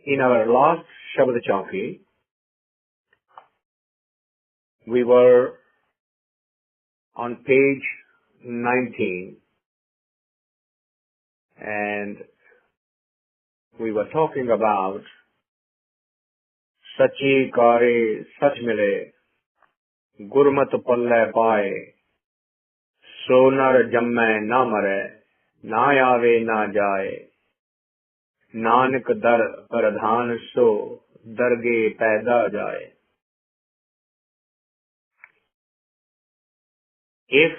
In our last Shabad Chauki, we were on page 19 and we were talking about Sachi Kare Sach Mile, Gurmat Palle Pae, Sonar Jamme Na Mare, Na Yave Na Jaye, Nanak Dar Pradhan So, Darge Paida Jaye. If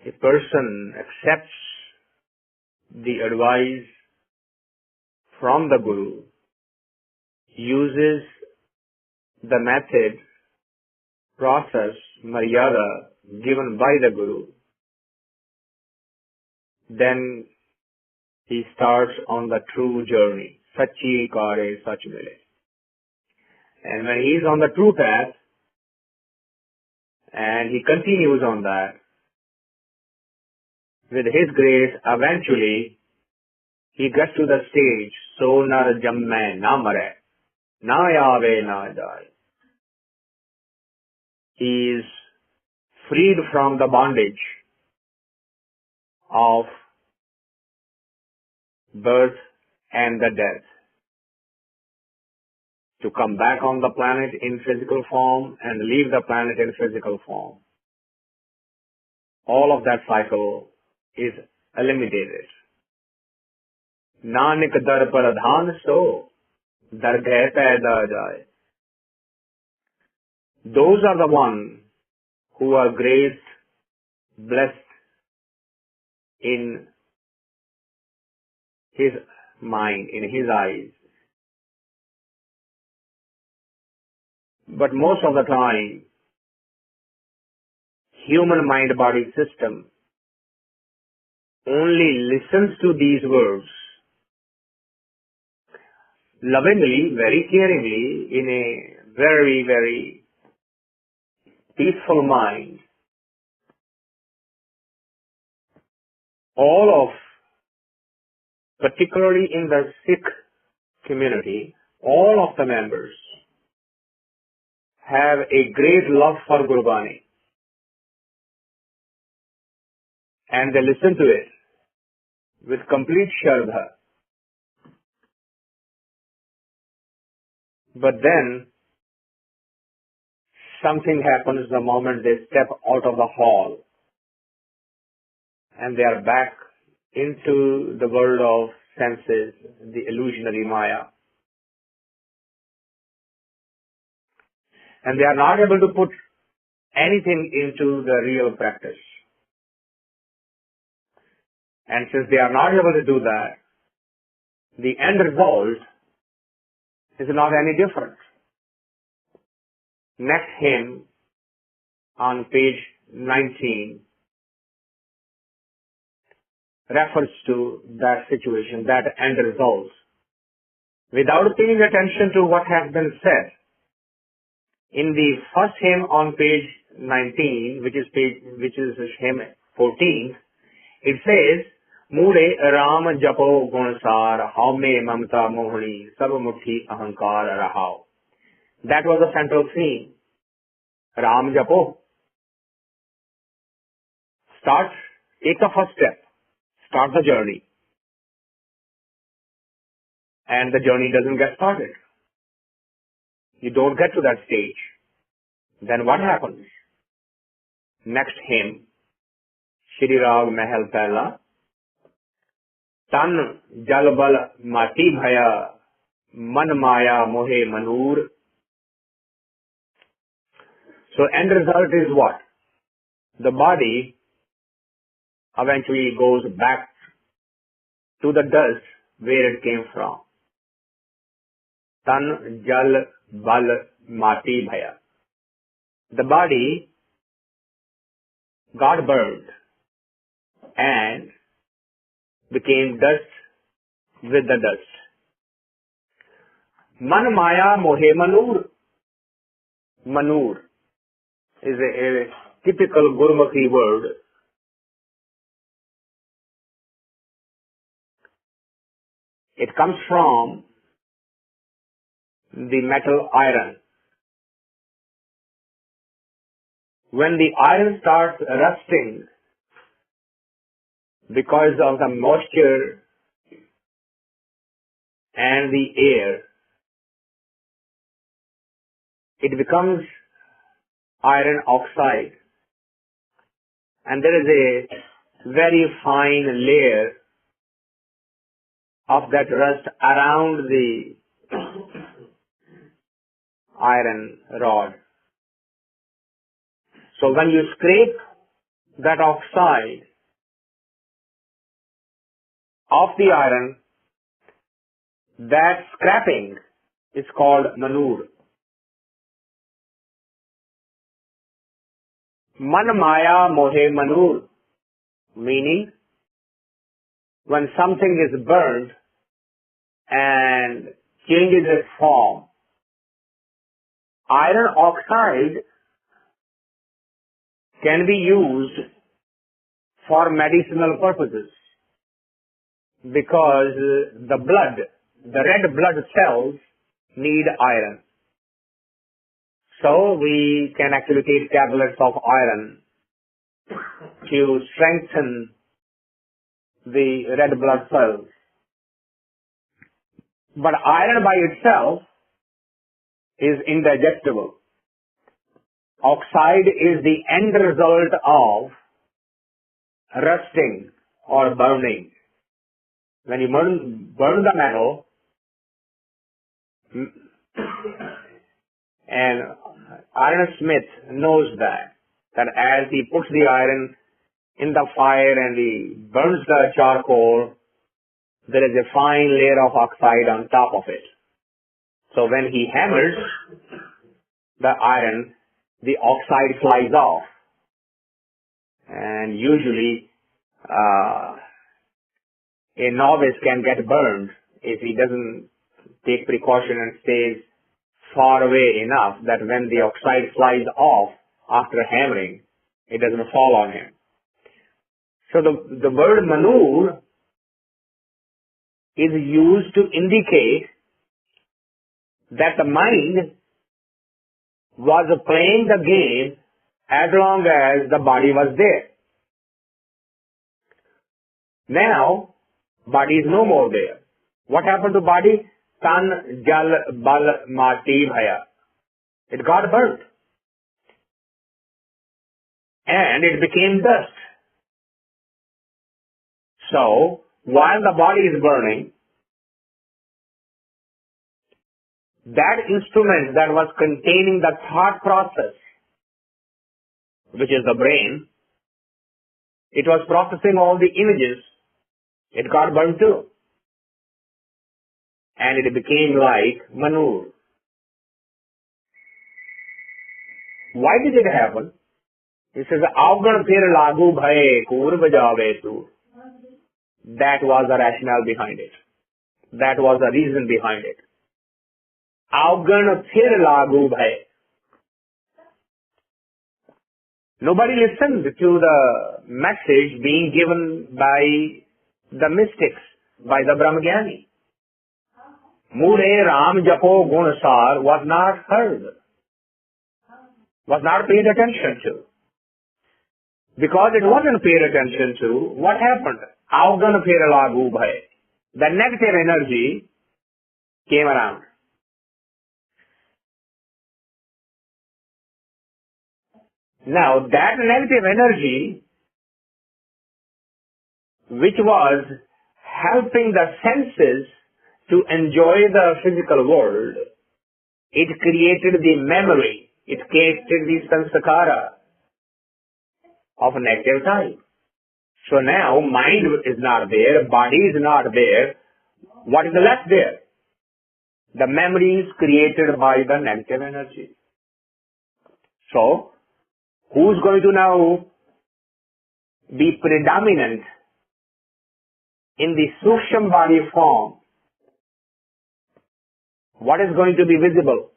a person accepts the advice from the Guru, uses the method, process, maryada given by the Guru, then he starts on the true journey. Sachi Kare Sach Mile. And when he is on the true path, and he continues on that, with his grace, eventually, he gets to the stage, So Nar Jamme Na Mare, Na Yave Na Jaye. He is freed from the bondage of birth and the death, to come back on the planet in physical form and leave the planet in physical form. All of that cycle is eliminated. Nanak dar pradhan so, dargah paida jaye. Those are the ones who are graced, blessed in his mind, in his eyes. But most of the time, human mind-body system only listens to these words lovingly, very caringly, in a very, very peaceful mind. All of, particularly in the Sikh community, all of the members have a great love for Gurbani, and they listen to it with complete shraddha. But then something happens the moment they step out of the hall and they are back into the world of senses, the illusionary Maya. And they are not able to put anything into the real practice. And since they are not able to do that, the end result is not any different. Next hymn on page 19 refers to that situation, that end result. Without paying attention to what has been said, in the first hymn on page 19, which is hymn 14, it says, Mure Ram Japo Gunsar, Haume Mamta Mohani, Sabamuthi Ahankar Rahao. That was the central theme. Ram Japo. Take the first step. Start the journey. And the journey doesn't get started. You don't get to that stage. Then what happens? Next hymn, Shri Rag Mahal Pehla, Tan Jal Bal Maati Bhaeya, Man Maya Mohe Manur. So end result is what? The body eventually goes back to the dust where it came from. Tan Jal Bal Maati Bhaeya. The body got burned and became dust with the dust. Man Maya Mohe Manur. Manur is a typical Gurmukhi word It comes from the metal iron. When the iron starts rusting because of the moisture and the air, it becomes iron oxide. And there is a very fine layer of that rust around the iron rod. So when you scrape that oxide off the iron, that scraping is called manure. Man maya mohe manure, meaning when something is burned and changes its form, iron oxide can be used for medicinal purposes because the red blood cells need iron. So we can actually take tablets of iron to strengthen the red blood cells. But iron by itself is indigestible. Oxide is the end result of rusting or burning. When you burn the metal, and ironsmith knows that as he puts the iron in the fire and he burns the charcoal, there is a fine layer of oxide on top of it. So when he hammers the iron, the oxide flies off. And usually, a novice can get burned if he doesn't take precaution and stays far away enough that when the oxide flies off after hammering, it doesn't fall on him. So the word manure is used to indicate that the mind was playing the game as long as the body was there. Now, body is no more there. What happened to body? Tan, jal, bal, maati, bhaya. It got burnt. And it became dust. So, while the body is burning, that instrument that was containing the thought process, which is the brain, it was processing all the images. It got burnt too. And it became like manure. Why did it happen? It says, Avgan phir lagu bhaye kur bajave tu. That was the rationale behind it. That was the reason behind it. Avgan phir lagu bhaye. Nobody listened to the message being given by the mystics, by the Brahmagyani. Mure Ram Japo Gunsar was not heard, was not paid attention to. Because it wasn't paid attention to, what happened? Avgan phir lagu bhaye. The negative energy came around. Now, that negative energy, which was helping the senses to enjoy the physical world, it created the memory, it created the sanskara of a negative type. So now, mind is not there, body is not there. What is left there? The memories created by the negative energy. So, who's going to now be predominant in the Sukshma body form? What is going to be visible?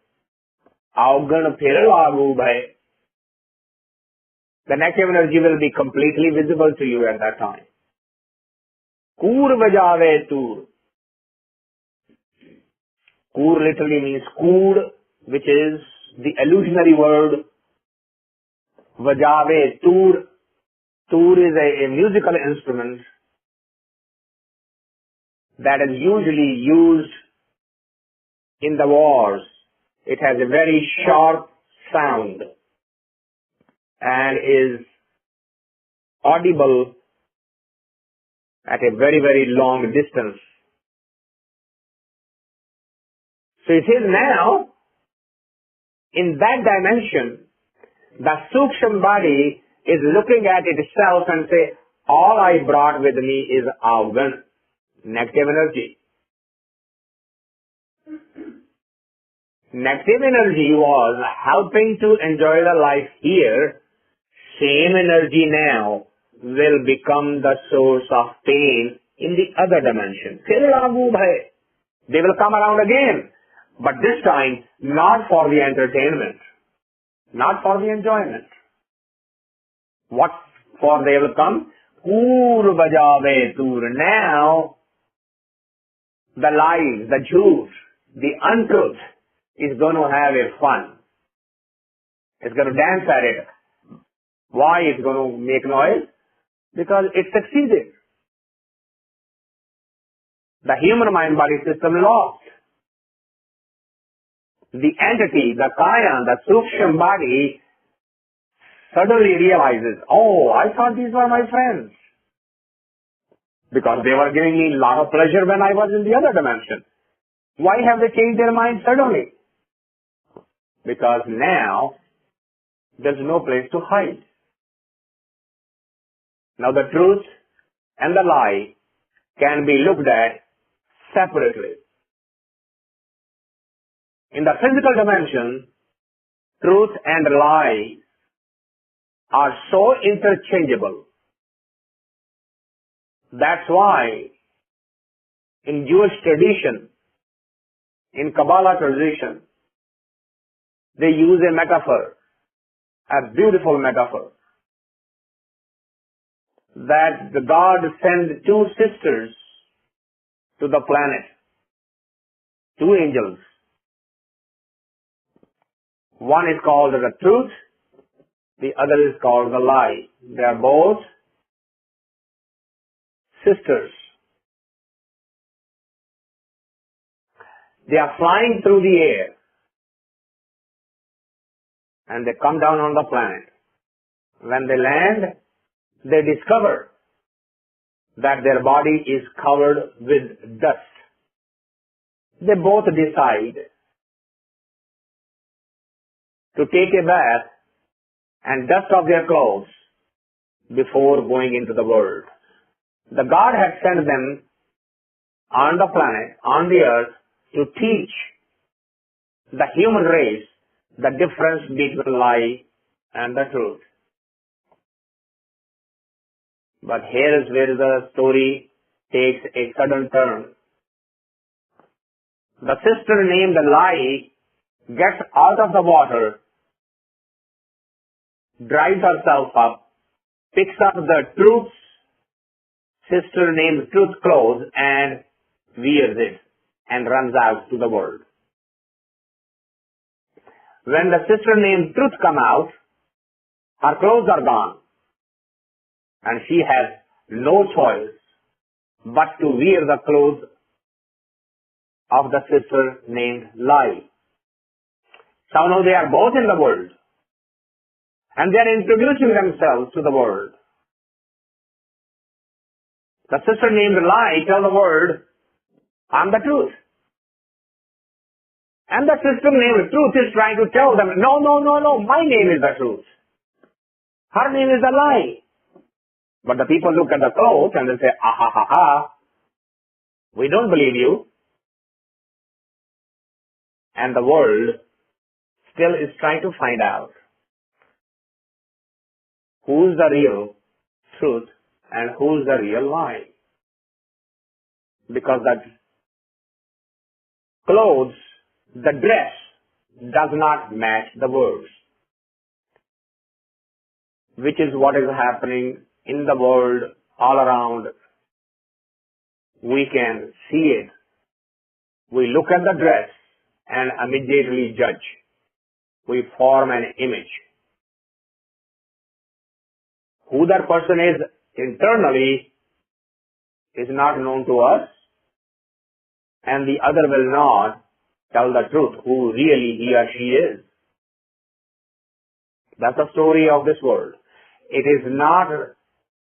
Avgan phir lagu bhaye. The negative energy will be completely visible to you at that time. Kur bajave tur. Kur literally means kud, which is the illusionary word. Vajave, tur. Tur is a musical instrument that is usually used in the wars. It has a very sharp sound and is audible at a very, very long distance. So it is now, in that dimension, the Sukshma body is looking at itself and say, all I brought with me is Avgan, negative energy. Negative energy was helping to enjoy the life here. Same energy now will become the source of pain in the other dimension. They will come around again. But this time, not for the entertainment, not for the enjoyment. What for they will come? Kur bajave tur. Now, the lies, the truth, the untruth is going to have a fun. It's going to dance at it. Why it's going to make noise? Because it succeeded. The human mind-body system lost. The entity, the kaya, the Sukshma body suddenly realizes, oh, I thought these were my friends. Because they were giving me a lot of pleasure when I was in the other dimension. Why have they changed their mind suddenly? Because now, there's no place to hide. Now the truth and the lie can be looked at separately. In the physical dimension, truth and lie are so interchangeable. That's why in Jewish tradition, in Kabbalah tradition, they use a metaphor, a beautiful metaphor, that the God sent two sisters to the planet, two angels. One is called the truth, the other is called the lie. They are both sisters. They are flying through the air and they come down on the planet. When they land, they discover that their body is covered with dust. They both decide to take a bath and dust off their clothes before going into the world. The God had sent them on the planet, on the earth, to teach the human race the difference between lie and the truth. But here is where the story takes a sudden turn. The sister named Lie gets out of the water, dries herself up, picks up the truth's sister named Truth clothes and wears it and runs out to the world. When the sister named Truth come out, her clothes are gone and she has no choice but to wear the clothes of the sister named Lie. So now they are both in the world and they are introducing themselves to the world. The sister named Lie tells the world, I'm the truth. And the sister named Truth is trying to tell them, no, my name is the truth. Her name is the lie. But the people look at the clothes and they say, we don't believe you. And the world still is trying to find out who's the real truth and who's the real lie. Because that clothes, the dress, does not match the words. Which is what is happening in the world all around. We can see it. We look at the dress and immediately judge. We form an image. Who that person is internally is not known to us, and the other will not tell the truth who really he or she is. That's the story of this world. It is not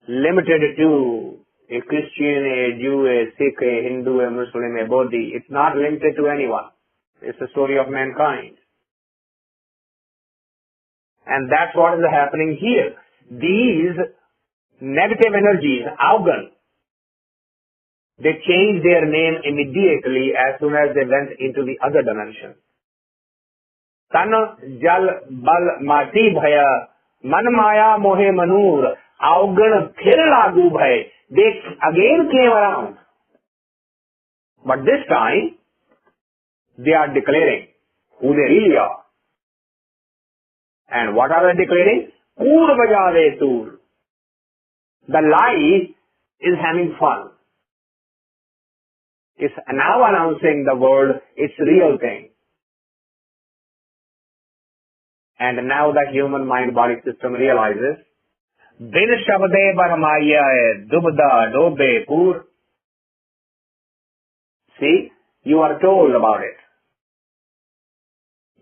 limited to a Christian, a Jew, a Sikh, a Hindu, a Muslim, a Bodhi. It's not limited to anyone. It's the story of mankind. And that's what is happening here. These negative energies, Augan, they changed their name immediately as soon as they went into the other dimension. Tan, Jal, Bal, Maati, Bhaeya, Man, Maya, Mohe, Manur, Augan, Phir Lagu, Bhai. They again came around. But this time, they are declaring who they really are. And what are they declaring? Kur Bajave Tur. The lie is having fun. It's now announcing the word, it's real thing. And now the human mind-body system realizes, Bin Shabde Barmaya Dubda Dobe Pur. See, you are told about it.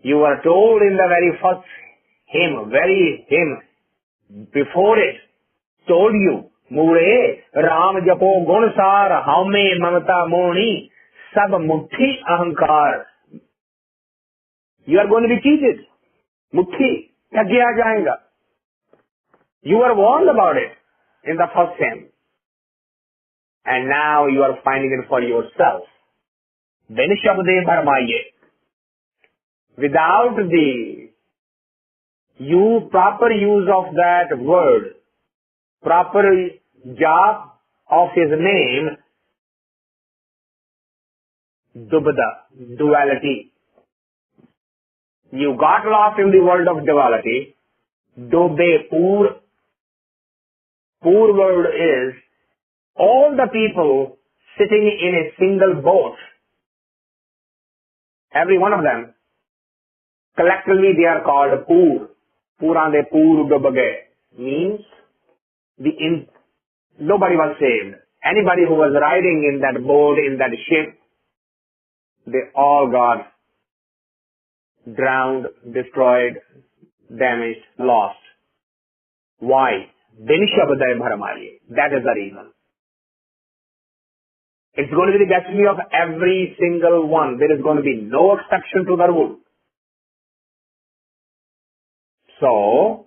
You are told in the very first hymn, before it, told you, Mure, Ram Japo Gunsar, Haume Mamata Moni, Sab Muthi Ahankar. You are going to be cheated. Muthi, Tagya Jayanga. You were warned about it in the first hymn. And now you are finding it for yourself. Ben Shabde Bharmaye. Without the proper use of that word, proper jap of his name, Dubda, duality. You got lost in the world of duality. Dobe Pur. Pur word is all the people sitting in a single boat. Every one of them. Collectively they are called Pur. Purande Pur Dobage. Means nobody was saved. Anybody who was riding in that boat, in that ship, they all got drowned, destroyed, damaged, lost. Why? Denishabadai Bharamali. That is the reason. It's going to be the destiny of every single one. There is going to be no exception to the rule. So,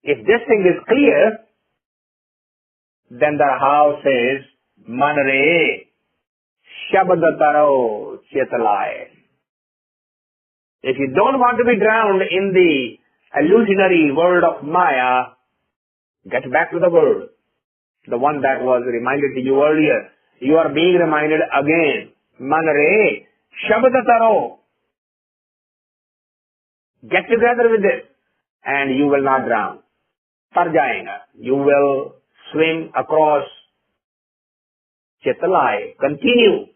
if this thing is clear, then the house says, Manre Shabdataro Chetalai. If you don't want to be drowned in the illusionary world of Maya, get back to the word. The one that was reminded to you earlier. You are being reminded again. Manre Shabdataro. Get together with it and you will not drown. Tar jayega. You will swim across Chetalai. Continue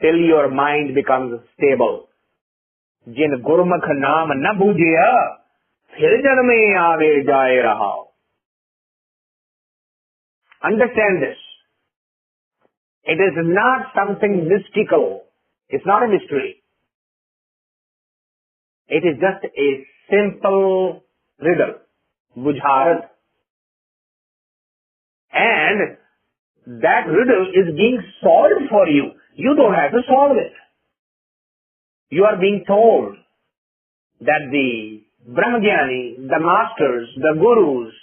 till your mind becomes stable. Jin Gurmukh naam na bujya, phir janme aave jaye raha. Understand this. It is not something mystical. It's not a mystery. It is just a simple riddle. Bujharat. And that riddle is being solved for you. You don't have to solve it. You are being told that the Brahmagyani, the masters, the gurus,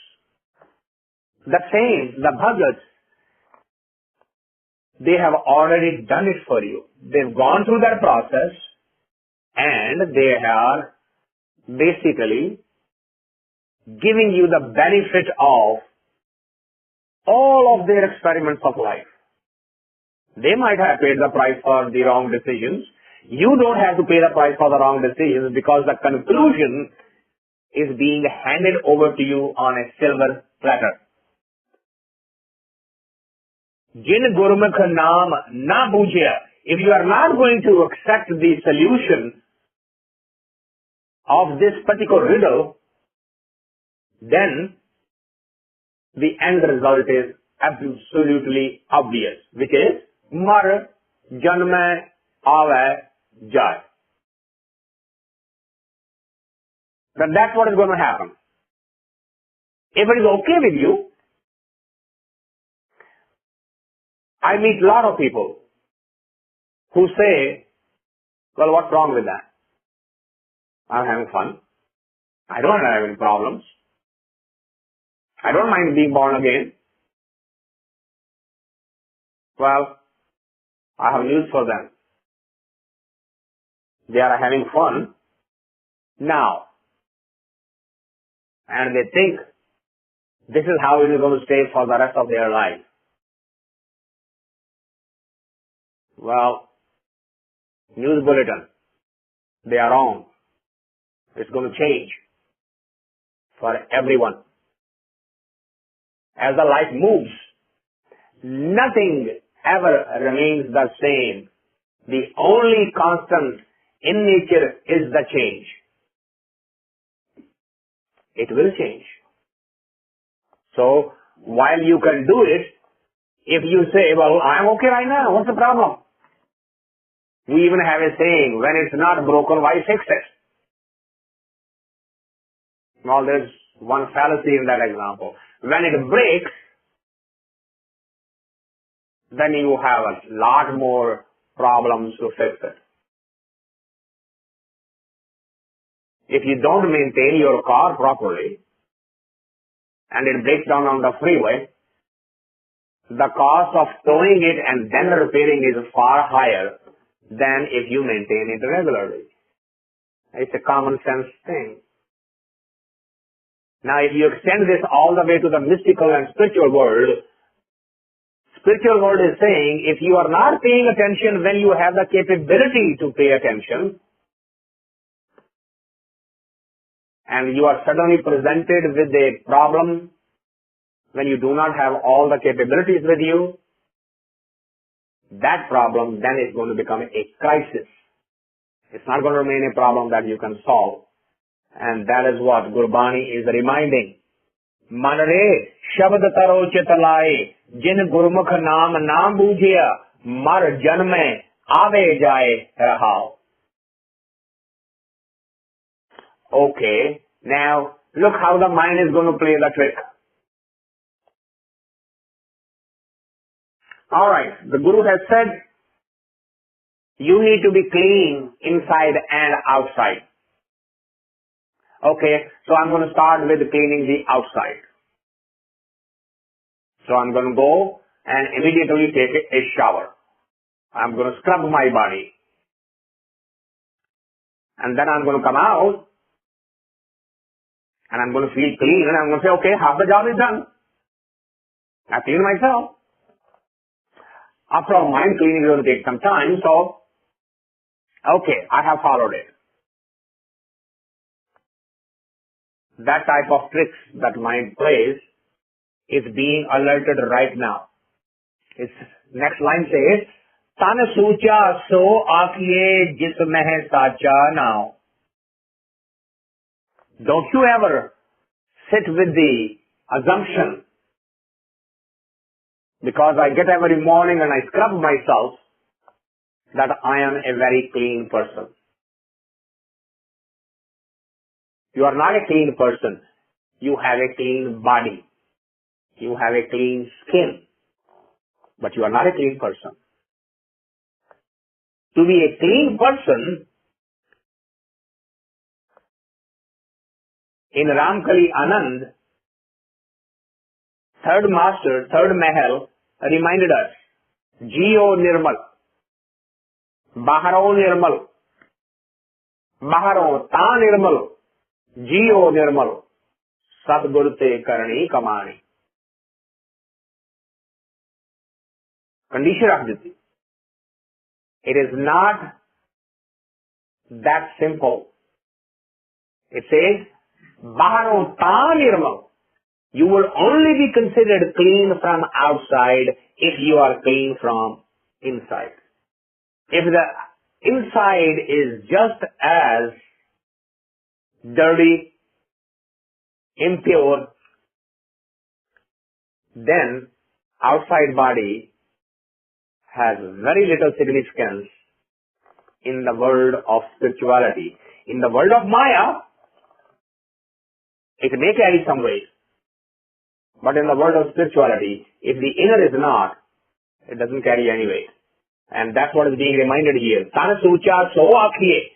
the saints, the bhagats, they have already done it for you. They've gone through that process and they are basically giving you the benefit of all of their experiments of life. They might have paid the price for the wrong decisions. You don't have to pay the price for the wrong decisions because the conclusion is being handed over to you on a silver platter. Jin Gurmukh naam na bujya. if you are not going to accept the solution of this particular riddle, then the end result is absolutely obvious, which is mar janme ave jai. Then that's what is going to happen. If it is okay with you, I meet a lot of people who say, well, what's wrong with that? I'm having fun. I don't have any problems. I don't mind being born again. Well, I have news for them. They are having fun now. And they think this is how it is going to stay for the rest of their life. Well, news bulletin, they are wrong. It's going to change for everyone. As the life moves, nothing ever remains the same. The only constant in nature is the change. It will change. So, while you can do it, if you say, well, I'm okay right now, what's the problem? We even have a saying, when it's not broken, why fix it? Well, there's one fallacy in that example. When it breaks, then you have a lot more problems to fix it. If you don't maintain your car properly, and it breaks down on the freeway, the cost of towing it and then repairing is far higher than if you maintain it regularly. It's a common sense thing. Now, if you extend this all the way to the mystical and spiritual world is saying, if you are not paying attention when you have the capability to pay attention, and you are suddenly presented with a problem when you do not have all the capabilities with you, that problem then is going to become a crisis. It's not going to remain a problem that you can solve. And that is what Gurbani is reminding. Manre shabad taro chitalaye, jin gurmukh naam naam bujhiya, mar janme ave jaye rahao. Okay, now look how the mind is going to play the trick. Alright, the Guru has said, you need to be clean inside and outside. Okay, so I'm going to start with cleaning the outside. So I'm going to go and immediately take a shower. I'm going to scrub my body. And then I'm going to come out and I'm going to feel clean and I'm going to say, okay, half the job is done. I clean myself. After all, mind cleaning is going to take some time, so, okay, I have followed it. That type of tricks that mind plays is being alerted right now. Its next line says, Tan sucha so aakiye jismeh sacha now. Don't you ever sit with the assumption, because I get every morning and I scrub myself, that I am a very clean person. You are not a clean person. You have a clean body. You have a clean skin. But you are not a clean person. To be a clean person, in Ramkali Anand, third master, third Mahal, reminded us, Jio Nirmal, Baharo Nirmal, Baharo Ta Nirmal, Jio Nirmal, Sadgur Te Karani Kamani. Condition of Jiti. It is not that simple. It says, Baharo Ta Nirmal. You will only be considered clean from outside if you are clean from inside. If the inside is just as dirty, impure, then outside body has very little significance in the world of spirituality. In the world of Maya, it may carry some weight. But in the world of spirituality, if the inner is not, it doesn't carry any weight. And that's what is being reminded here. Tan sucha so akhiye.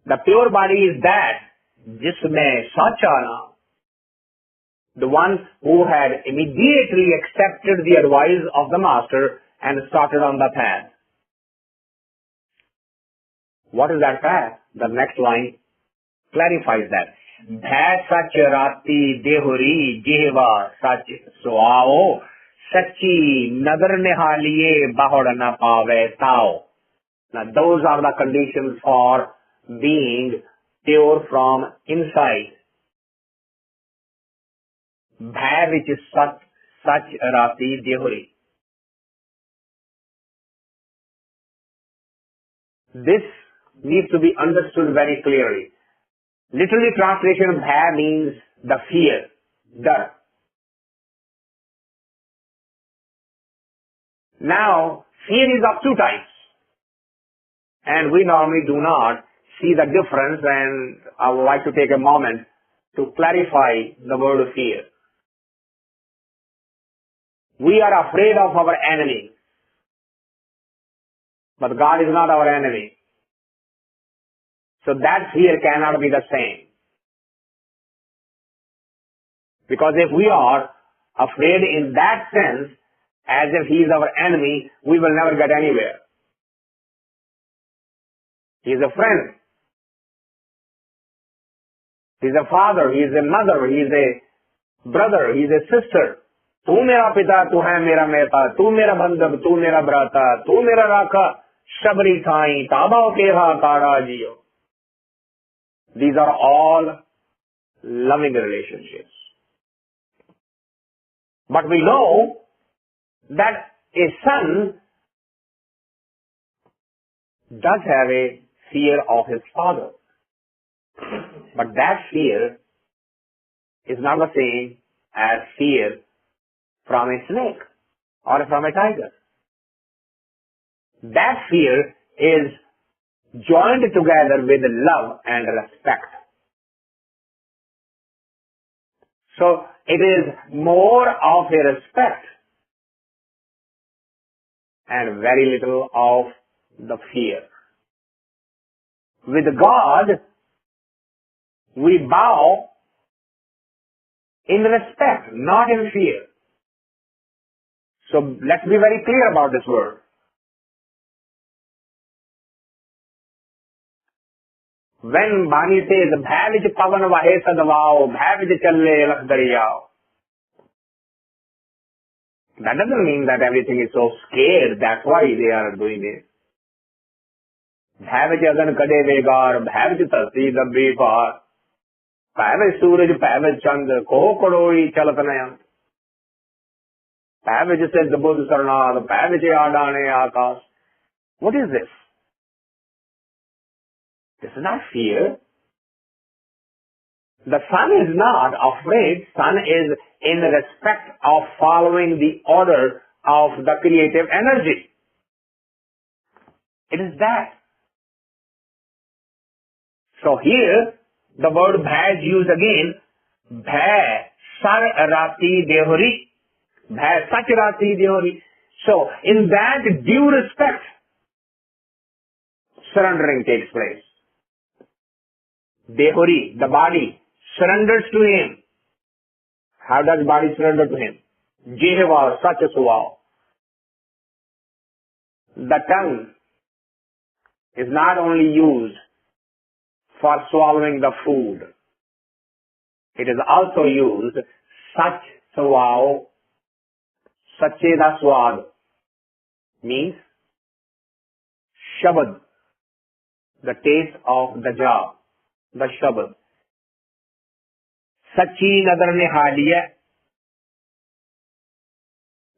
The pure body is that, jisme sachana. The one who had immediately accepted the advice of the master and started on the path. What is that path? The next line clarifies that. Bhaeya sach rati dehuri jihva sach swao sachi nadar nihaliye bahod na pave tao. Now those are the conditions for being pure from inside. Bhaeya, which is sach rati dehuri. This needs to be understood very clearly. Literally translation of Bhaeya means the fear, dar. Now, fear is of two types. And we normally do not see the difference, and I would like to take a moment to clarify the word fear. We are afraid of our enemy, but God is not our enemy. So that fear cannot be the same. Because if we are afraid in that sense, as if he is our enemy, we will never get anywhere. He is a friend. He is a father. He is a mother. He is a brother. He is a sister. Tu mera pita, tu hai mera mehta, tu mera bandhav, tu mera brata, tu mera rakha, shabri thai, tabao keha kara jiyo. These are all loving relationships. But we know that a son does have a fear of his father. But that fear is not the same as fear from a snake or from a tiger. That fear is joined together with love and respect. So it is more of a respect and very little of the fear. With God, we bow in respect, not in fear. So let's be very clear about this word. When Bani says, Bhaeya vich pavan vahe sadvao, Bhaeya vich challe lakh dariyao. That doesn't mean that everything is so scared, that's why they are doing this. Bhaeya vich agan kade vegar, Bhaeya vich tarsi dabbi par, Bhaeya vich suraj, Bhaeya vich chandra, koho kodoi chalat nayan. Bhaeya vich says the Buddha sarnad, Bhaeya vich adane akas. What is this? This is not fear. The son is not afraid. Son is in respect of following the order of the creative energy. It is that. So here, the word Bhaeya is used again. Bhaeya sar rati dehori. Bhaeya sach rati dehori. So, in that due respect, surrendering takes place. Dehori, the body, surrenders to him. How does body surrender to him? Jihva, such a swao. The tongue is not only used for swallowing the food. It is also used such swao, sacheda swad, means shabad, the taste of the jaw, the shabad. Sachi nadar nihaliya.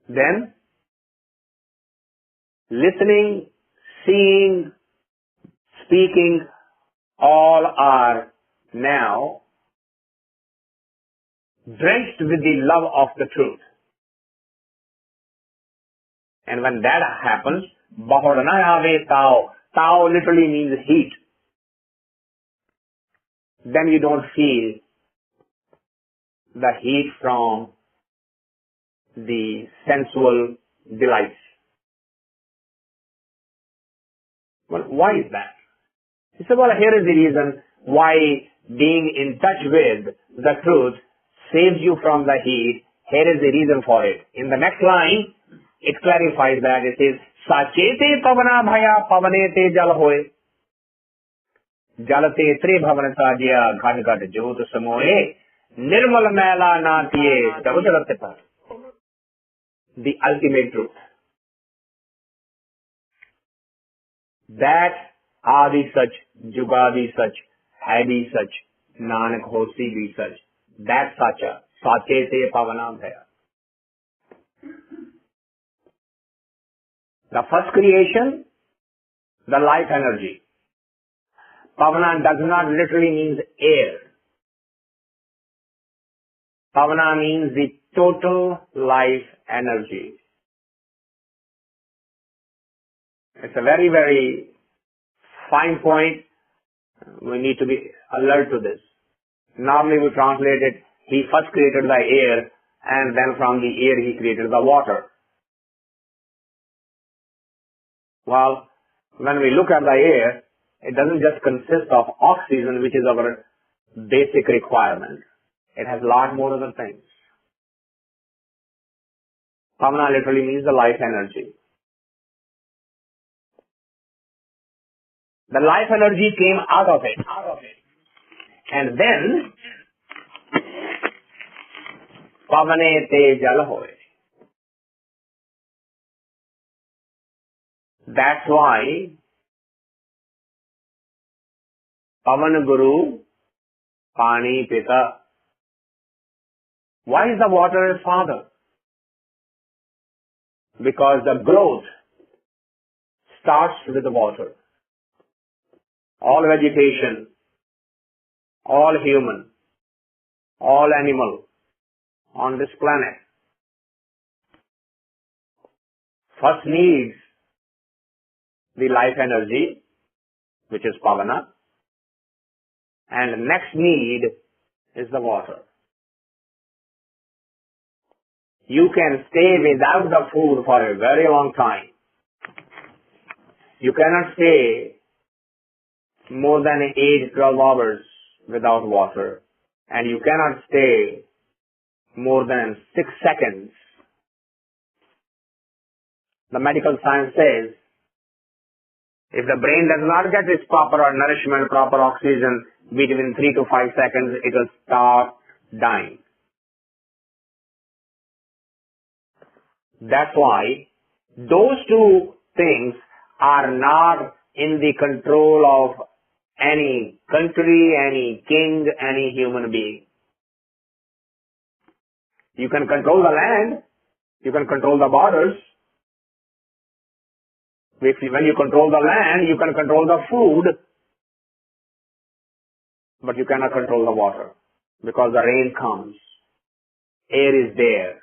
Then, listening seeing, speaking, all are now drenched with the love of the truth. And when that happens, bahorna ave tao. Tao literally means heat. Then you don't feel the heat from the sensual delights. Well, why is that? He said, well, here is the reason why being in touch with the truth saves you from the heat. Here is the reason for it. In the next line, it clarifies that. It says, Sachete pavana bhaya pavanete jal hoye. Jalate tre bhavan sajya ghat ghat jyot samoye. Nirmal mela natiye jagudaratte par. The ultimate truth. That Adi Sach, Jugadi Sach, Hadi Sach, Nanak Hosi Bhi Sach. That Sacha, Sachete Pavana Bhaya. The first creation, the life energy. Pavana does not literally mean air. Pavana means the total life energy. It's a very, very fine point. We need to be alert to this. Normally we translate it, he first created the air and then from the air he created the water. Well, when we look at the air, it doesn't just consist of oxygen, which is our basic requirement. It has a lot more other things. Pavana literally means the life energy. The life energy came out of it. And then, Pavane te jal hoye. That's why Pavan Guru Pani Pita. Why is the water his father? Because the growth starts with the water. All vegetation, all human, all animal on this planet first needs the life energy, which is Pavana, and the next need is the water. You can stay without the food for a very long time. You cannot stay more than 8-12 hours without water. And you cannot stay more than 6 seconds. The medical science says, if the brain does not get its proper nourishment, proper oxygen, between 3 to 5 seconds, it will start dying. That's why those two things are not in the control of any country, any king, any human being. You can control the land, you can control the borders. When you control the land, you can control the food, but you cannot control the water because the rain comes, air is there.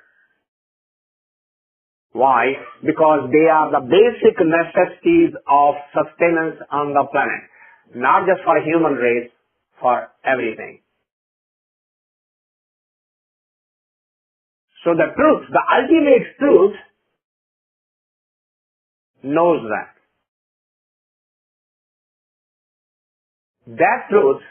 Why? Because they are the basic necessities of sustenance on the planet. Not just for human race, for everything. So the truth, the ultimate truth, knows that. That truth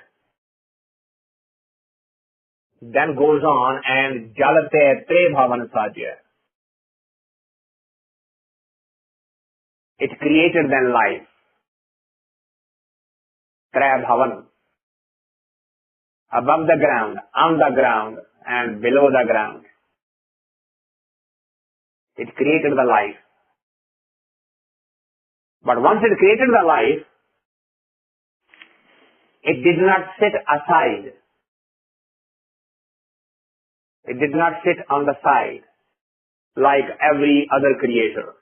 then goes on and jalate tre bhavan sajya. It created then life. Tre bhavan. Above the ground, on the ground, and below the ground. It created the life. But once it created the life, it did not sit aside. It did not sit on the side like every other creator.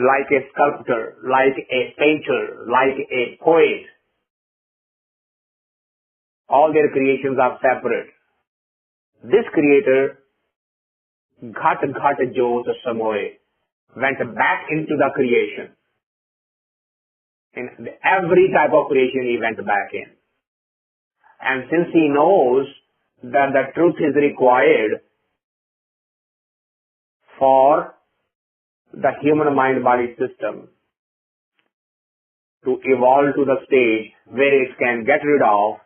like a sculptor, like a painter, like a poet. All their creations are separate. This creator, Ghat Ghat Jot Samoe, went back into the creation. In every type of creation he went back in. And since he knows that the truth is required for the human mind-body system to evolve to the stage where it can get rid of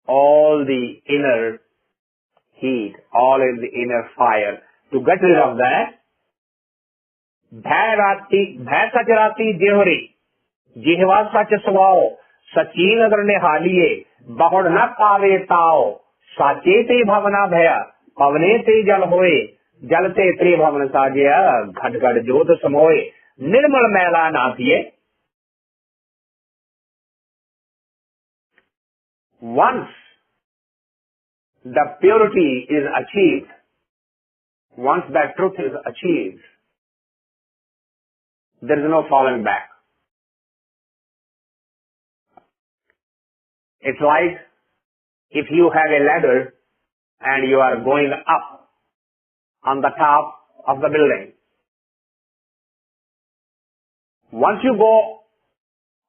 all the inner heat, all in the inner fire. To get rid of that, Bhaeya Sacharati Jehori, Jehva Sach Svao, Sachin Agar Nehaliye, Bahod Na Pave Tao, Sachete Bhavana Bhaya, Pavnete Jal Hoye, Jalte Tre Bhavana Sajya, Ghat Ghat Jot Samoe, Nirmal Mela Nathiye. Once the purity is achieved, once that truth is achieved, there is no falling back. It's like if you have a ladder and you are going up on the top of the building. Once you go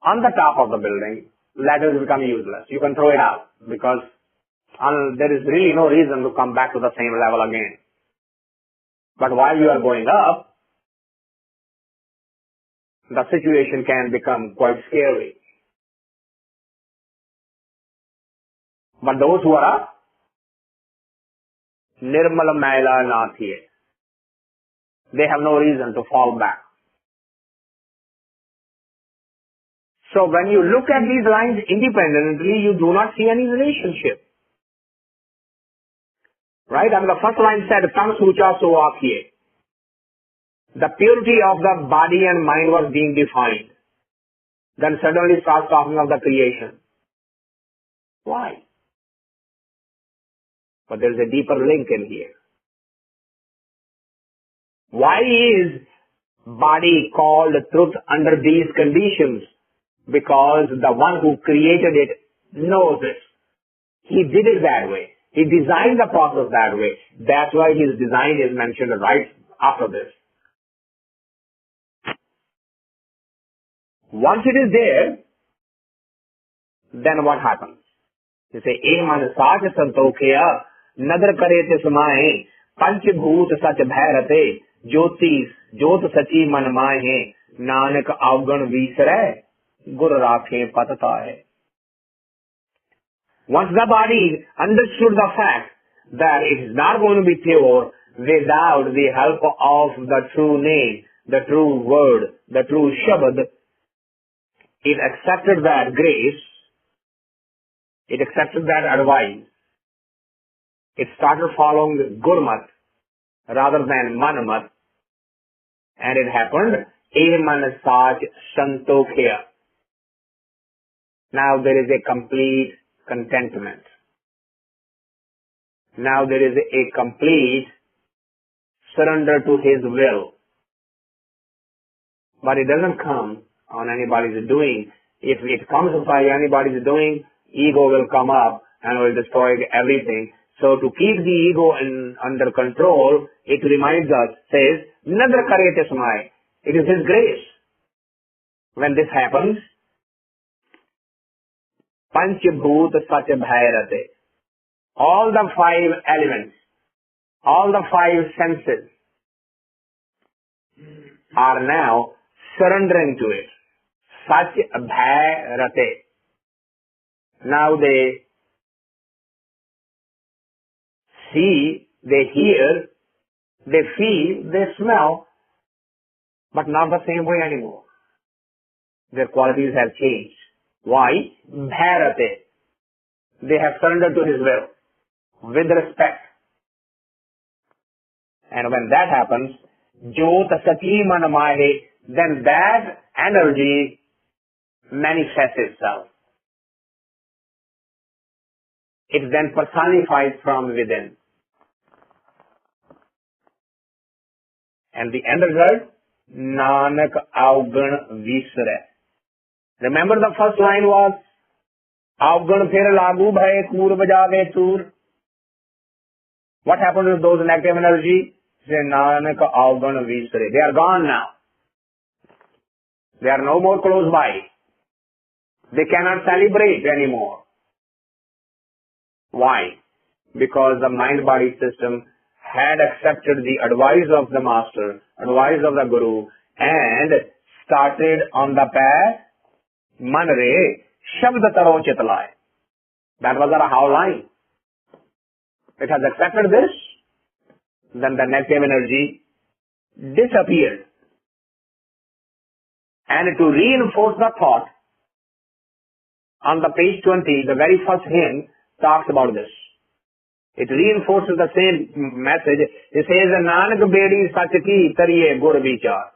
on the top of the building, ladders become useless. You can throw it out because there is really no reason to come back to the same level again. But while you are going up, the situation can become quite scary. But those who are up, Nirmala Maila Nathiye, they have no reason to fall back. So when you look at these lines independently, you do not see any relationship. Right? And the first line said, Tam Sucha So Aaphiye. The purity of the body and mind was being defined. Then suddenly starts talking of the creation. Why? But there is a deeper link in here. Why is body called truth under these conditions? Because the one who created it knows it. He did it that way. He designed the process that way. That's why his design is mentioned right after this. Once it is there, then what happens? You say, "E man sach santokheya, nadar kare te samaye, panch bhoot sach bhairate, jot sachi man mahe, nanak avgan visare, gur rakhe patatahe." Once the body understood the fact that it is not going to be pure without the help of the true name, the true word, the true Shabad, it accepted that grace, it accepted that advice. It started following Gurmat rather than Manamat, and it happened, "E man sach santokheya." Now there is a complete contentment. Now there is a complete surrender to his will. But it doesn't come on anybody's doing. If it comes by anybody's doing, ego will come up and will destroy everything. So to keep the ego under control, it reminds us, says, "Nadra karete samay." It is His grace. When this happens, Panch bhoot sach bhairate. All the five elements, all the five senses are now surrendering to it. Sach bhairate. Now they see, they hear, they feel, they smell, but not the same way anymore. Their qualities have changed. Why? Bhairate. They have surrendered to His will with respect. And when that happens, Jot Sachi Man Mahe, then that energy manifests itself. It then personifies from within. And the end result, Nanak Avgan Visre. Remember the first line was Avgan Phir Lagu Bhaye Kur Bajave Tur. What happened to those negative energy? Say Nanak Avgan Visre. They are gone now. They are no more close by. They cannot celebrate anymore. Why? Because the mind-body system had accepted the advice of the master, advice of the guru, and started on the path, man re, shabd taro chitlai. That was our how line. It has accepted this, then the negative energy disappeared. And to reinforce the thought, on the page 20, the very first hymn talks about this. It reinforces the same message. It says, Nanak bedi sach ki tariye gur vichar.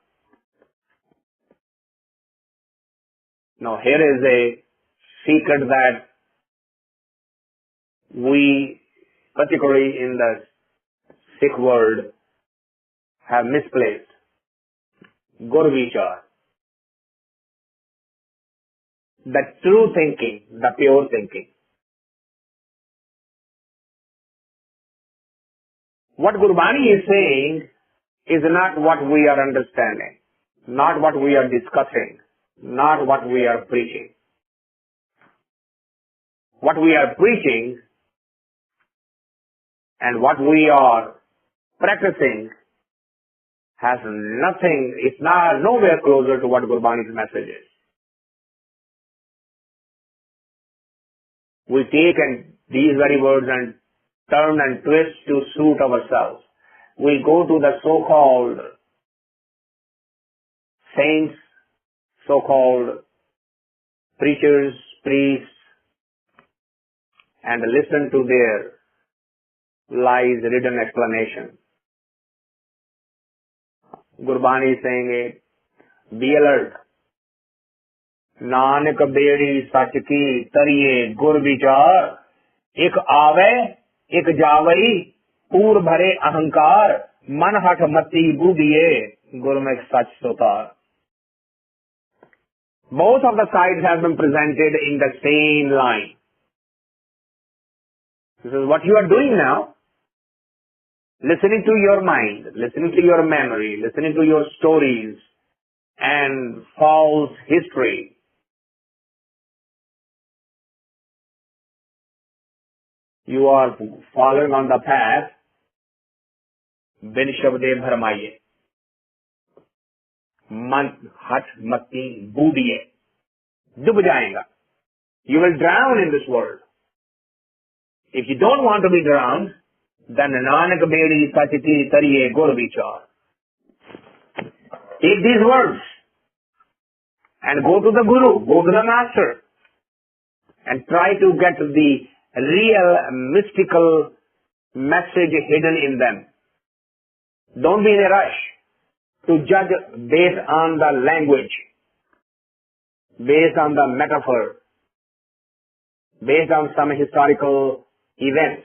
Now here is a secret that we, particularly in the Sikh world, have misplaced. Gur vichar. The true thinking, the pure thinking. What Gurbani is saying is not what we are understanding, not what we are discussing, not what we are preaching. What we are preaching and what we are practicing has nothing, it's not nowhere closer to what Gurbani's message is. We take these very words and turn and twist to suit ourselves. We go to the so-called saints, so-called preachers, priests, and listen to their lies-ridden explanation. Gurbani is saying, be alert. Nanak bedi sach ki tariye gur vichar. Ik aave, ik javai, pur bhare ahankar, man hat mati budiye, gurmukh sach sotar. Both of the sides have been presented in the same line. This is what you are doing now. Listening to your mind, listening to your memory, listening to your stories and false history. You are following on the path, bin shabde bharmaiye, man hat mati budiye, dub jayega. You will drown in this world. If you don't want to be drowned, then Nanak bedi sachiti tariye gur vichar. Take these words and go to the guru, go to the master, and try to get the real mystical message hidden in them. Don't be in a rush to judge based on the language, based on the metaphor, based on some historical event.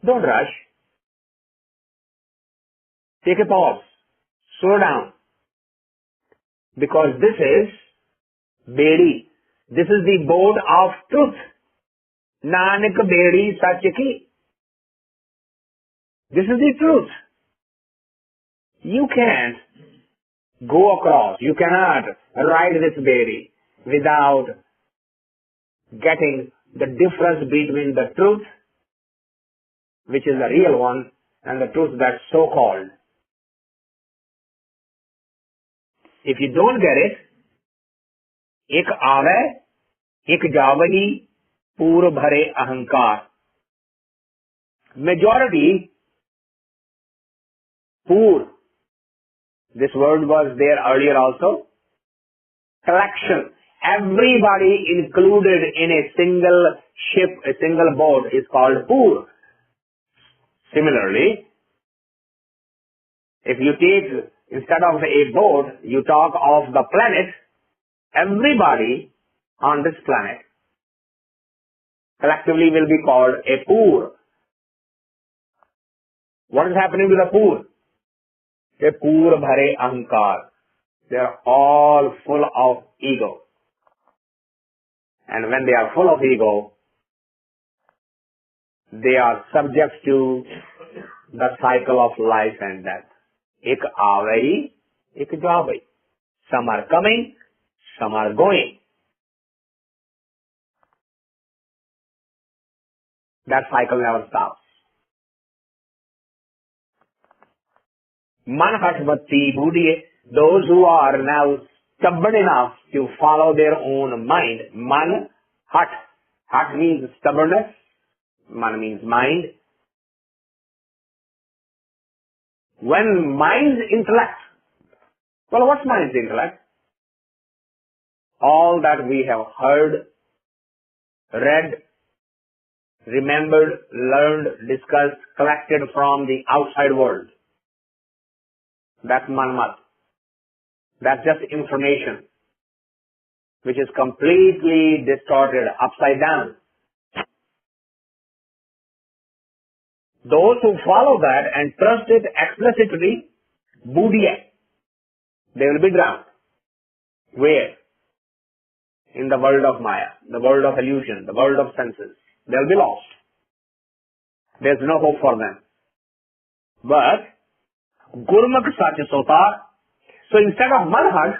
Don't rush. Take a pause. Slow down. Because this is Bedi. This is the board of truth. Nanak bedi sach ki. This is the truth. You can't go across. You cannot ride this bedi without getting the difference between the truth, which is the real one, and the truth that's so-called. If you don't get it, ek aave, ek javai, pur bhare ahankar. Majority, pur. This word was there earlier also. Collection. Everybody included in a single ship, a single boat is called pur. Similarly, if you take, instead of a boat, you talk of the planet, everybody on this planet collectively will be called a pur. What is happening to the pur? ये पूर भरे अहंकार. They are all full of ego. And when they are full of ego, they are subject to the cycle of life and death. एक आवई, एक जावई. Some are coming, some are going. That cycle never stops. Manhatmati Buddhi, those who are now stubborn enough to follow their own mind. Man, hat means stubbornness. Man means mind. When mind's intellect, well, what's mind's intellect? All that we have heard, read, remembered, learned, discussed, collected from the outside world. That's manmat. That's just information which is completely distorted, upside down. Those who follow that and trust it explicitly, buddhiya, they will be drowned. Where? In the world of Maya, the world of illusion, the world of senses. They'll be lost. There's no hope for them. But Gurmukh Sachasota, so instead of manhaj,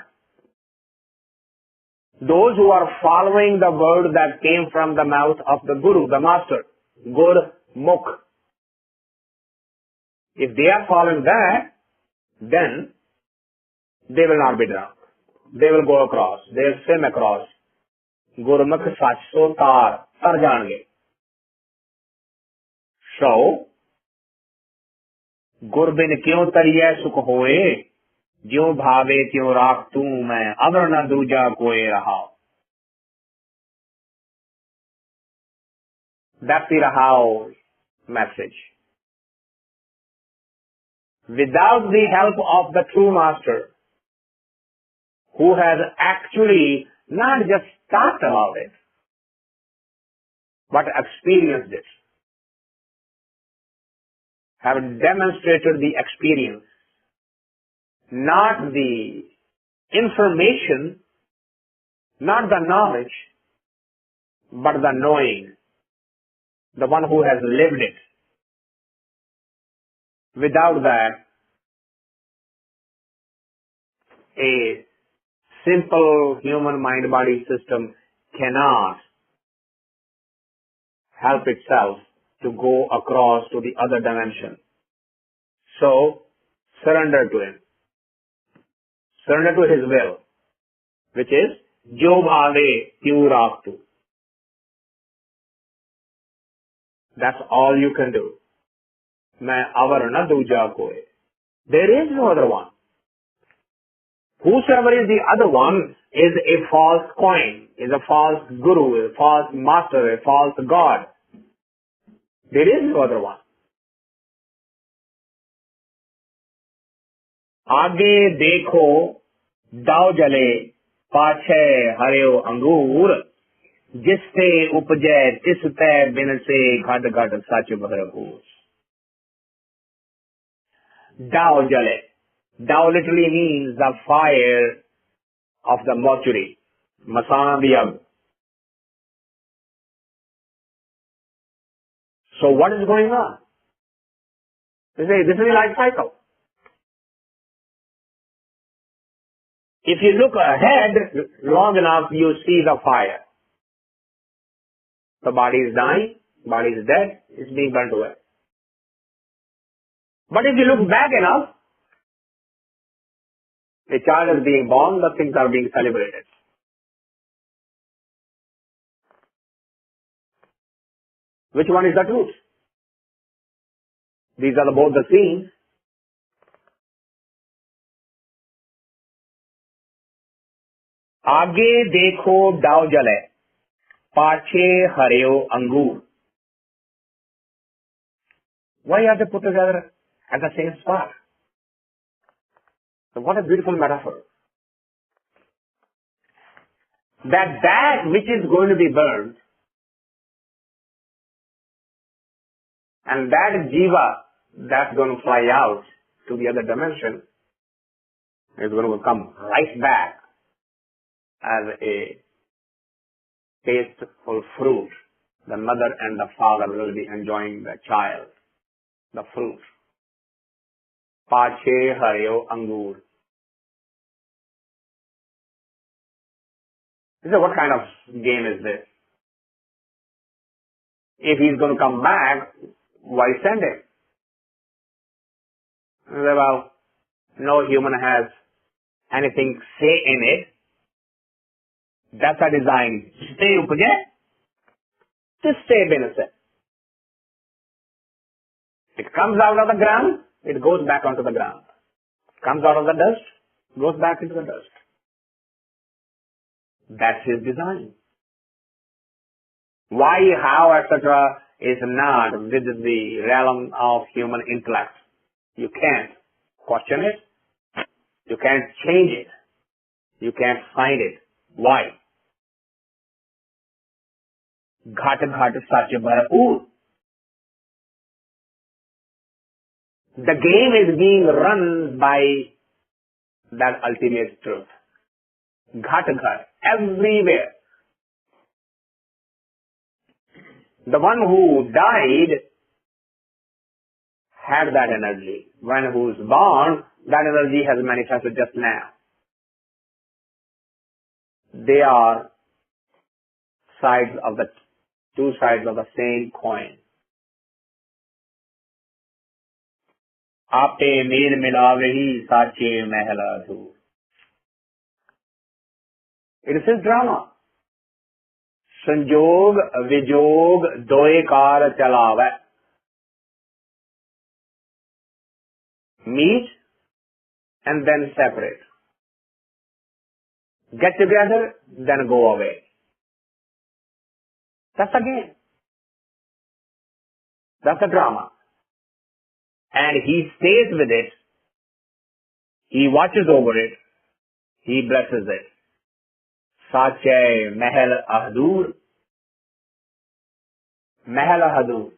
those who are following the word that came from the mouth of the Guru, the Master, Gurmukh, if they are following that, then they will not be drowned. They will go across. They will swim across. Gurmukh Sachasota, tar jaange. So, गुरबिन क्यों तरिए सुख होए, ज्यों भावे त्यों राख तू मैं, अवर न दूजा कोई रहा. That's the Rahao message. Without the help of the true master, who has actually not just talked about it, but experienced it, have demonstrated the experience, not the information, not the knowledge, but the knowing, the one who has lived it. Without that, a simple human mind-body system cannot help itself to go across to the other dimension. So, surrender to him. Surrender to his will, which is Jo Bhave Tyu Raktu. That's all you can do. Main avar na duja koi. There is no other one. Whosoever is the other one is a false coin, is a false guru, a false master, a false god. There is no other one. आगे देखो दाव जले पाछे हरियो अंगूर जिससे उपजे तिसते बिन से घट घट सच भरपूर. Daw jale. Daw literally means the fire of the mortuary. Masana diyag. So what is going on? They say this is a life cycle. If you look ahead long enough, you see the fire. The body is dying, body is dead, it's being burnt away. But if you look back enough, a child is being born, the things are being celebrated. Which one is the truth? These are both the scenes. आगे देखो दाव जले पाछे हरियो अंगूर. Why are they put together at the same spot? So what a beautiful metaphor. That which is going to be burned and that jiva that's going to fly out to the other dimension is going to come right back as a tasteful fruit. The mother and the father will be enjoying the child, the fruit. Pache haryo angur. He said, what kind of game is this? If he's going to come back, why send him? He said, well, no human has anything say in it. That's a design. Stay upage. Just stay innocent. It comes out of the ground, it goes back onto the ground. Comes out of the dust, goes back into the dust. That's his design. Why, how, etc. is not within the realm of human intellect. You can't question it. You can't change it. You can't find it. Why? Ghat ghat sach bharapur. The game is being run by that ultimate truth. Ghat ghat. Everywhere. The one who died had that energy. One who is born, that energy has manifested just now. They are two sides of the same coin. Aapte meel milavehi sache mehla dhoor. It is his drama. Sanjog vijog doe kar chalave. Meet and then separate. Get together, then go away. That's the game. That's the drama. And he stays with it. He watches over it. He blesses it. Sache Mahal Ahdur. Mahal Ahdur.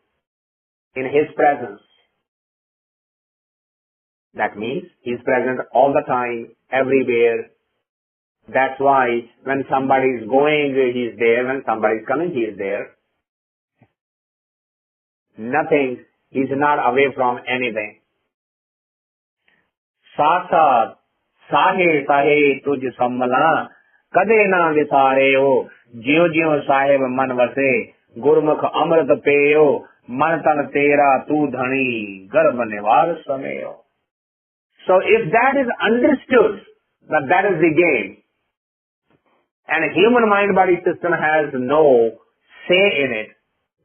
In his presence. That means he's present all the time, everywhere. That's why when somebody is going, he's there. When somebody is coming, he is there. Nothing. He's not away from anything. Sasat sahe sahe tuj sammala kade na visare ho jiyo jiyo sahib man vase gurmukh amrit peyo man tan tera tu dhani garb nivar sameyo. So if that is understood, that is the game, and a human mind-body system has no say in it,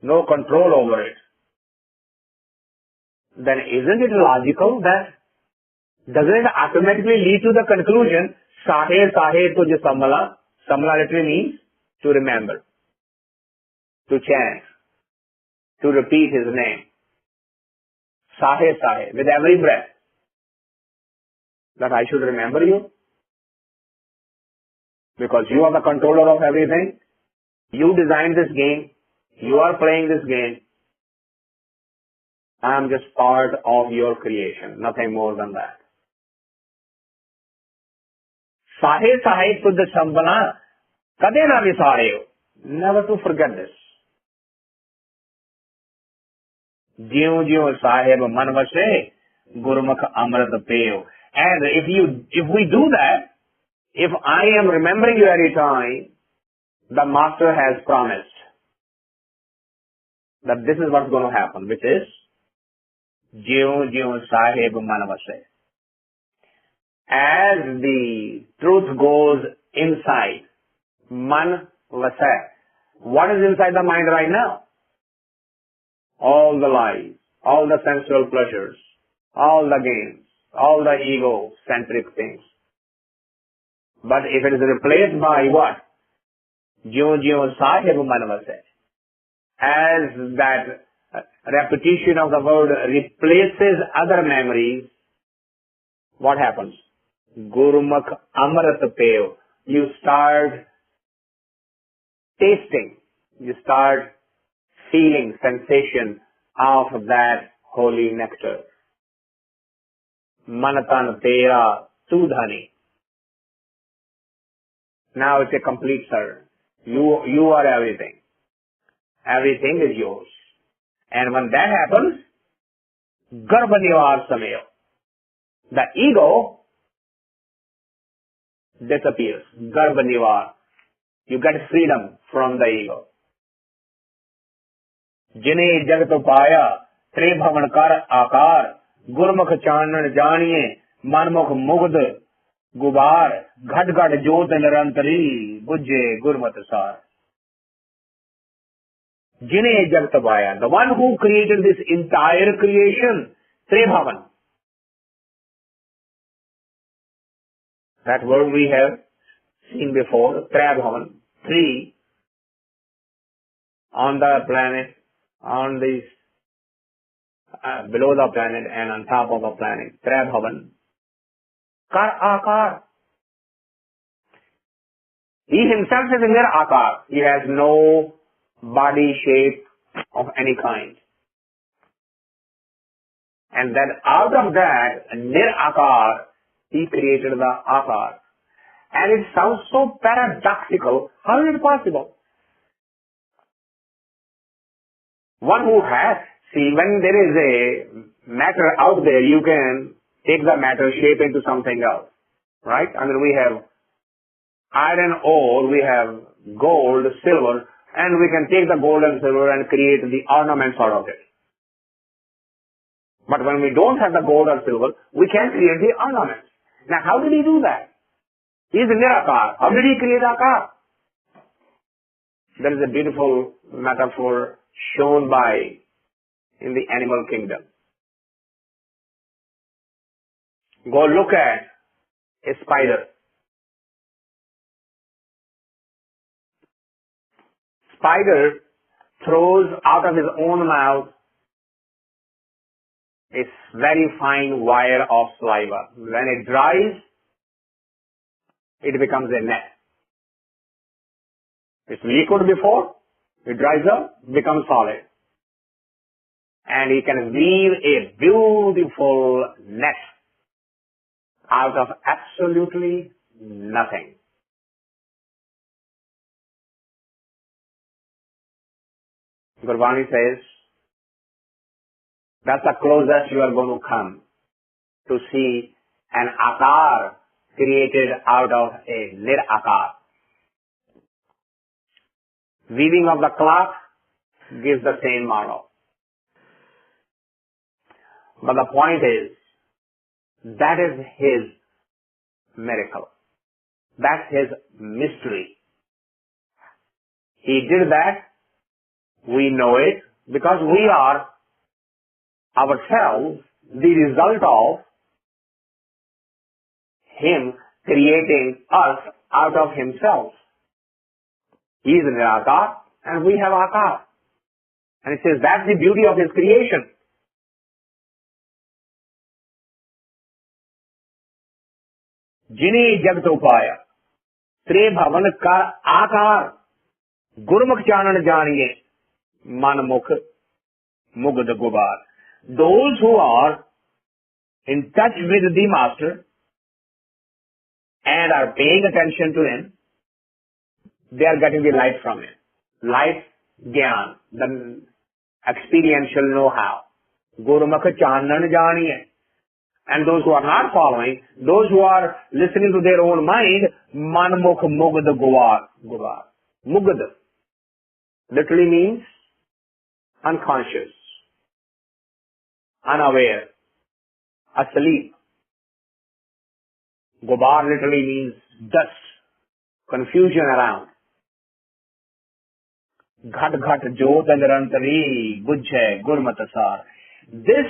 no control over it, then isn't it logical that doesn't it automatically lead to the conclusion, Sahe Sahe Tuj Samala? Samala literally means to remember, to chant, to repeat his name. Sahe Sahe, with every breath, that I should remember you. Because you are the controller of everything. You designed this game. You are playing this game. I am just part of your creation. Nothing more than that. Sahe sahe tuddha sambana kade na visareo. Never to forget this. Jiyo jiyo sahib man vase gurmukh amrit peyo. And if we do that, if I am remembering you every time, the master has promised that this is what's going to happen, which is Jiyo Jiyo Sahib Manavase. As the truth goes inside, Man Vase. What is inside the mind right now? All the lies, all the sensual pleasures, all the games, all the ego-centric things. But if it is replaced by what? Jiyo Jiyo Sahib Manavase. As that repetition of the word replaces other memories, what happens? Gurmukh Amrit Peyo. You start tasting, you start feeling sensation of that holy nectar. Manatan Tera Tudhani. Now it's a complete circle. You are everything. Everything is yours. And when that happens, Garbhanivar Samayo. The ego disappears. Garbhanivar. You get freedom from the ego. Jine jagat upaya, tre bhavan kar akar, gurmukh chanan janiye, manmukh mugd, gubar, ghat ghat jot nirantari, bujje gurmat sar. Jine jagat upaya, the one who created this entire creation, tre bhavan. That word we have seen before, tre bhavan, three on the planet, on this below the planet and on top of the planet. Tre bhavan. Kar akar. He himself is a mere akar. He has no body shape of any kind. And then out of that, nir akar, he created the akar. And it sounds so paradoxical. How is it possible? One who has, see, when there is a matter out there, you can take the matter, shape into something else, right? I mean, we have iron ore, we have gold, silver, and we can take the gold and silver and create the ornaments out of it. But when we don't have the gold or silver, we can create the ornaments. Now, how did he do that? He is Nirakar. How did he create Akar? There is a beautiful metaphor shown by in the animal kingdom. Go look at a spider. Spider throws out of his own mouth a very fine wire of saliva. When it dries, it becomes a net. It's liquid before, it dries up, becomes solid. And he can weave a beautiful net out of absolutely nothing. Gurbani says, that's the closest you are going to come to see an akar created out of a nir-akar. Weaving of the cloth gives the same model. But the point is, that is his miracle. That's his mystery. He did that. We know it because we are ourselves the result of him creating us out of himself. He is Nirakar and we have Akar. And it says that's the beauty of his creation. Jini Jagatopaya, Tre Bhavan Kar Akar, Gurmukh Chanan Janiye, Manmukh Mugd Gubar. Those who are in touch with the Master and are paying attention to him, they are getting the light from him. Light, Gyan, the experiential know-how. Gurmukh Chanan Janiye. And those who are not following, those who are listening to their own mind, Manmukh Mugd Gubar. Mugd literally means unconscious, unaware, asleep. Gubar literally means dust, confusion around. Ghat ghat jot nirantari, bujhe gurmat sar. This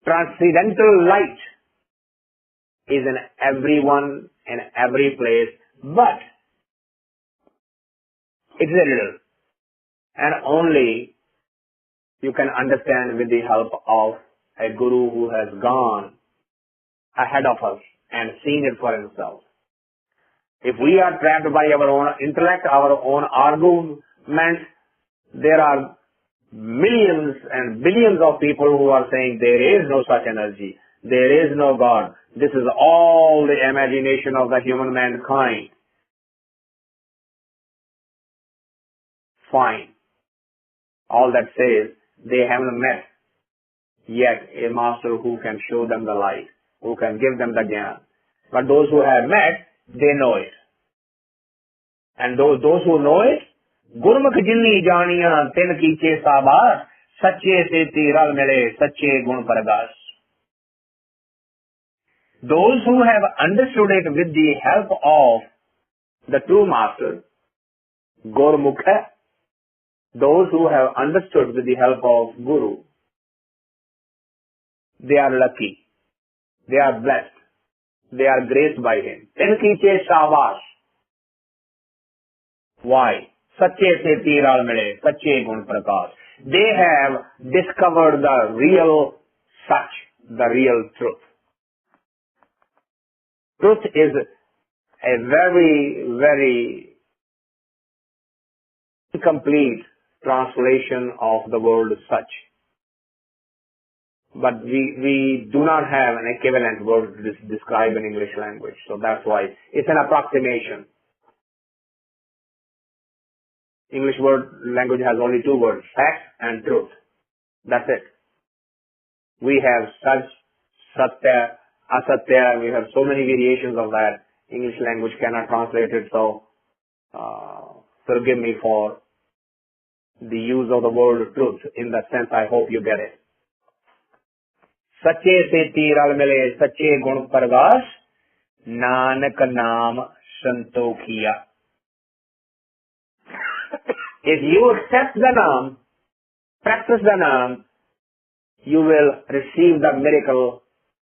transcendental light is in everyone and every place, but it is a riddle. And only you can understand with the help of a guru who has gone ahead of us and seen it for himself. If we are trapped by our own intellect, our own arguments, there are millions and billions of people who are saying there is no such energy, there is no God. This is all the imagination of the human mankind. Fine. All that says they haven't met yet a master who can show them the light, who can give them the jnana. But those who have met, they know it. And those who know it, Gurmukh jinni janiya tin kiche sabas, sache se tiral mile, sache gun paragas. Those who have understood it with the help of the true master, Gurmukha, those who have understood with the help of Guru, they are lucky, they are blessed, they are graced by him. Tin kiche sabas. Why? Sache se tiral mile, sache gun prakash. They have discovered the real such, the real truth. Truth is a very, very incomplete translation of the word such. But we do not have an equivalent word to describe in English language. So that's why it's an approximation. English language has only two words, fact and truth. That's it. We have such, satya, asatya, we have so many variations of that. English language cannot translate it, so forgive me for the use of the word truth. In that sense, I hope you get it. Sache se tiral mile, sache gun pargas, nanak naam santokhiya. If you accept the naam, practice the naam, you will receive the miracle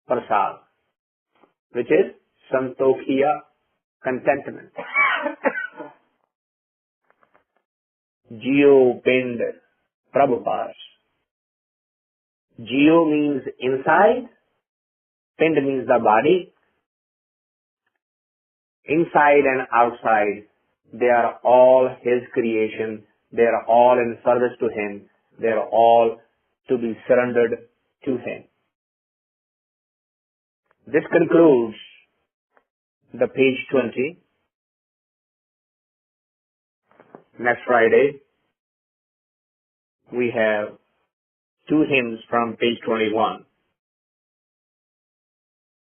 prasad, which is santokhiya, contentment. Jio pind prabhupas. Jio means inside, pind means the body. Inside and outside, they are all his creation. They are all in service to him. They are all to be surrendered to him. This concludes the page 20. Next Friday, we have two hymns from page 21.